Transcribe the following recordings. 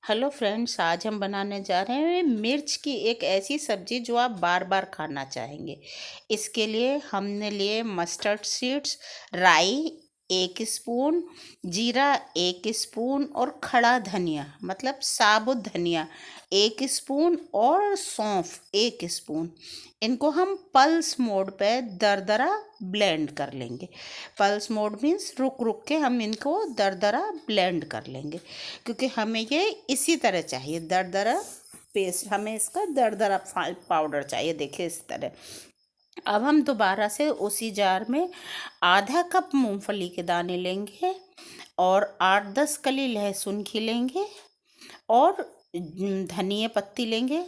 Hello friends, आज हम बनाने जा रहे हैं मिर्च की एक ऐसी सब्जी जो आप बार बार खाना चाहेंगे। इसके लिए हमने लिए मस्टर्ड सीड्स, राई 1 स्पून, जीरा 1 स्पून और खड़ा धनिया मतलब साबुत धनिया 1 स्पून और सौंफ 1 स्पून। इनको हम पल्स मोड पे दरदरा ब्लेंड कर लेंगे। पल्स मोड मीन्स रुक रुक के हम इनको दरदरा ब्लेंड कर लेंगे, क्योंकि हमें ये इसी तरह चाहिए, दरदरा पेस्ट। हमें इसका दरदरा पाउडर चाहिए, देखिए इस तरह। अब हम दोबारा से उसी जार में आधा कप मूंगफली के दाने लेंगे और 8-10 कली लहसुन की लेंगे और धनिया पत्ती लेंगे।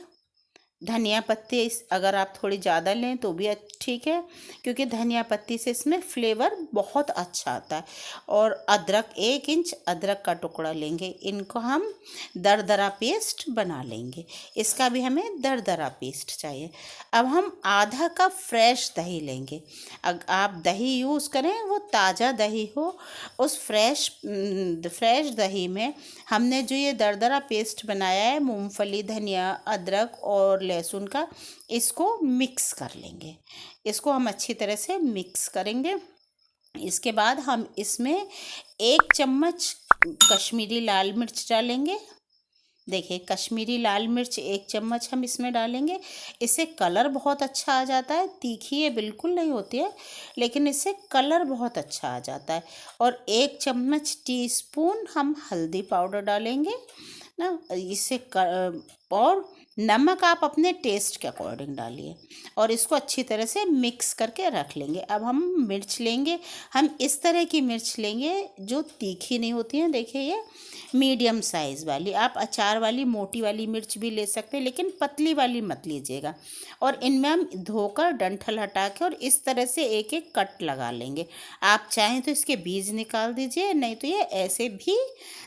धनिया पत्ती अगर आप थोड़ी ज़्यादा लें तो भी ठीक है, क्योंकि धनिया पत्ती से इसमें फ्लेवर बहुत अच्छा आता है। और अदरक 1 इंच अदरक का टुकड़ा लेंगे। इनको हम दरदरा पेस्ट बना लेंगे। इसका भी हमें दरदरा पेस्ट चाहिए। अब हम आधा कप फ्रेश दही लेंगे। अगर आप दही यूज़ करें वो ताज़ा दही हो। उस फ्रेश दही में हमने जो ये दरदरा पेस्ट बनाया है मूंगफली, धनिया, अदरक और लहसुन का, इसको मिक्स कर लेंगे। इसको हम अच्छी तरह से मिक्स करेंगे। इसके बाद हम इसमें 1 चम्मच कश्मीरी लाल मिर्च डालेंगे। देखिए, कश्मीरी लाल मिर्च 1 चम्मच हम इसमें डालेंगे। इससे कलर बहुत अच्छा आ जाता है। तीखी ये बिल्कुल नहीं होती है, लेकिन इससे कलर बहुत अच्छा आ जाता है। और 1 चम्मच टीस्पून हम हल्दी पाउडर डालेंगे ना। और नमक आप अपने टेस्ट के अकॉर्डिंग डालिए और इसको अच्छी तरह से मिक्स करके रख लेंगे। अब हम मिर्च लेंगे। हम इस तरह की मिर्च लेंगे जो तीखी नहीं होती हैं। देखिए, ये मीडियम साइज़ वाली। आप अचार वाली मोटी वाली मिर्च भी ले सकते हैं, लेकिन पतली वाली मत लीजिएगा। और इनमें हम धोकर डंठल हटा के और इस तरह से एक एक कट लगा लेंगे। आप चाहें तो इसके बीज निकाल दीजिए, नहीं तो ये ऐसे भी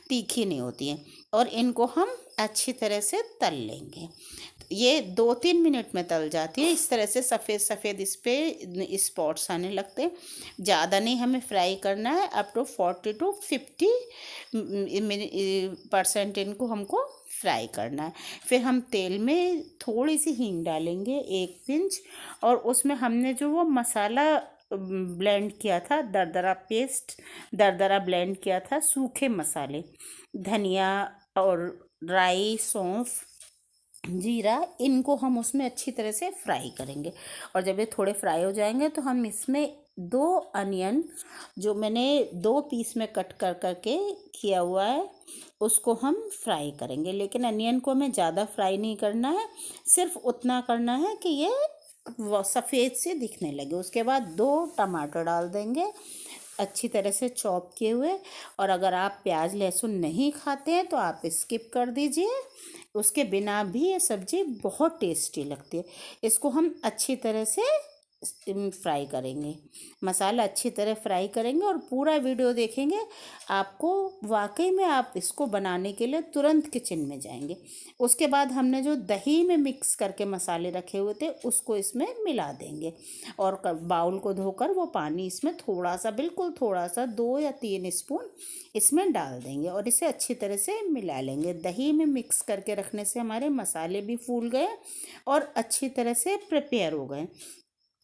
तीखी नहीं होती हैं। और इनको हम अच्छी तरह से तल लेंगे। ये 2-3 मिनट में तल जाती है। इस तरह से सफ़ेद सफ़ेद इस पे स्पॉट्स आने लगते हैं। ज़्यादा नहीं हमें फ्राई करना है। अप टू 40 to 50% इनको हमको फ्राई करना है। फिर हम तेल में थोड़ी सी हींग डालेंगे, 1 पिंच। और उसमें हमने जो वो मसाला ब्लेंड किया था, दरदरा ब्लेंड किया था, सूखे मसाले, धनिया और राई, सौंफ, जीरा, इनको हम उसमें अच्छी तरह से फ्राई करेंगे। और जब ये थोड़े फ्राई हो जाएंगे तो हम इसमें 2 अनियन, जो मैंने 2 पीस में कट कर करके किया हुआ है, उसको हम फ्राई करेंगे। लेकिन अनियन को हमें ज़्यादा फ्राई नहीं करना है, सिर्फ उतना करना है कि ये वो सफ़ेद से दिखने लगे। उसके बाद 2 टमाटर डाल देंगे अच्छी तरह से चॉप किए हुए। और अगर आप प्याज लहसुन नहीं खाते हैं तो आप स्किप कर दीजिए। उसके बिना भी ये सब्ज़ी बहुत टेस्टी लगती है। इसको हम अच्छी तरह से फ्राई करेंगे। मसाला अच्छी तरह फ्राई करेंगे और पूरा वीडियो देखेंगे। आपको वाकई में आप इसको बनाने के लिए तुरंत किचन में जाएंगे। उसके बाद हमने जो दही में मिक्स करके मसाले रखे हुए थे उसको इसमें मिला देंगे। और बाउल को धोकर वो पानी इसमें थोड़ा सा, बिल्कुल थोड़ा सा, 2 या 3 स्पून इसमें डाल देंगे और इसे अच्छी तरह से मिला लेंगे। दही में मिक्स करके रखने से हमारे मसाले भी फूल गए और अच्छी तरह से प्रिपेयर हो गए।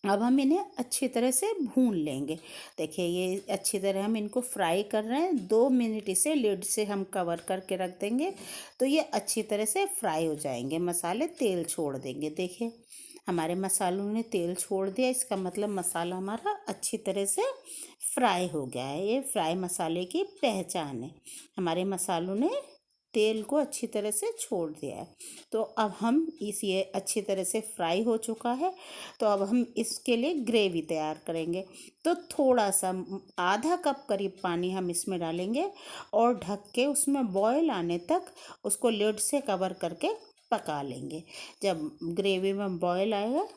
अब हम इन्हें अच्छी तरह से भून लेंगे। देखिए, ये अच्छी तरह हम इनको फ्राई कर रहे हैं। 2 मिनट इसे लिड से हम कवर करके रख देंगे तो ये अच्छी तरह से फ्राई हो जाएंगे। मसाले तेल छोड़ देंगे। देखिए, हमारे मसालों ने तेल छोड़ दिया, इसका मतलब मसाला हमारा अच्छी तरह से फ्राई हो गया है। ये फ्राई मसाले की पहचान है। हमारे मसालों ने तेल को अच्छी तरह से छोड़ दिया है। तो अब हम ये अच्छी तरह से फ्राई हो चुका है। तो अब हम इसके लिए ग्रेवी तैयार करेंगे। तो थोड़ा सा, आधा कप करीब पानी हम इसमें डालेंगे और ढक के उसमें बॉयल आने तक उसको लिड से कवर करके पका लेंगे। जब ग्रेवी में बॉयल आएगा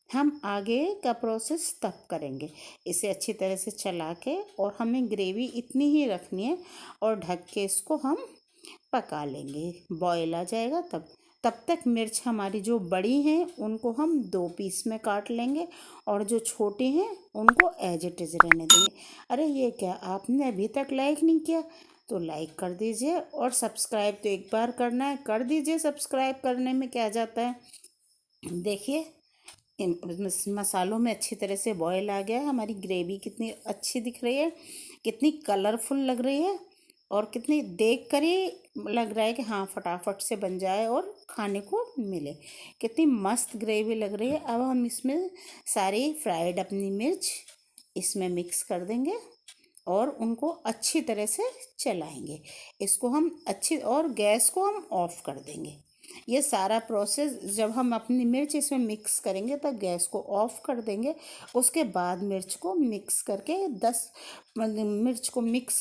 हम आगे का प्रोसेस तब करेंगे। इसे अच्छी तरह से चला के, और हमें ग्रेवी इतनी ही रखनी है, और ढक के इसको हम पका लेंगे। बॉयल आ जाएगा तब तक मिर्च हमारी जो बड़ी हैं उनको हम 2 पीस में काट लेंगे और जो छोटी हैं उनको एज इट इज़ रहने देंगे। अरे ये क्या, आपने अभी तक लाइक नहीं किया तो लाइक कर दीजिए, और सब्सक्राइब तो एक बार करना है, कर दीजिए। सब्सक्राइब करने में क्या जाता है। देखिए इन मसालों में अच्छी तरह से बॉईल आ गया है। हमारी ग्रेवी कितनी अच्छी दिख रही है, कितनी कलरफुल लग रही है, और कितनी देख कर ही लग रहा है कि हाँ फटाफट से बन जाए और खाने को मिले। कितनी मस्त ग्रेवी लग रही है। अब हम इसमें सारी फ्राइड अपनी मिर्च इसमें मिक्स कर देंगे और उनको अच्छी तरह से चलाएंगे। इसको हम अच्छी, और गैस को हम ऑफ कर देंगे। ये सारा प्रोसेस जब हम अपनी मिर्च इसमें मिक्स करेंगे तब गैस को ऑफ कर देंगे। उसके बाद मिर्च को मिक्स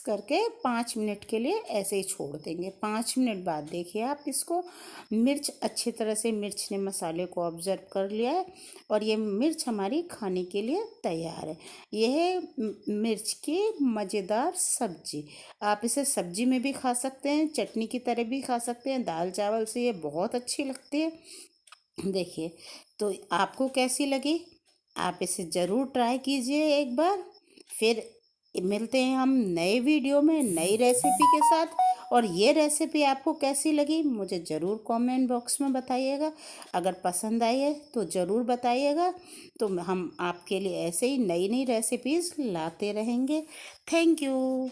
करके 5 मिनट के लिए ऐसे ही छोड़ देंगे। 5 मिनट बाद देखिए आप इसको, मिर्च अच्छी तरह से, मिर्च ने मसाले को ऑब्जर्व कर लिया है और ये मिर्च हमारी खाने के लिए तैयार है। यह है मिर्च की मज़ेदार सब्जी। आप इसे सब्जी में भी खा सकते हैं, चटनी की तरह भी खा सकते हैं, दाल चावल से ये बहुत अच्छी लगती है। देखिए, तो आपको कैसी लगी? आप इसे ज़रूर ट्राई कीजिए एक बार। फिर मिलते हैं हम नए वीडियो में नई रेसिपी के साथ। और ये रेसिपी आपको कैसी लगी मुझे ज़रूर कमेंट बॉक्स में बताइएगा। अगर पसंद आई है तो ज़रूर बताइएगा। तो हम आपके लिए ऐसे ही नई नई रेसिपीज़ लाते रहेंगे। Thank you.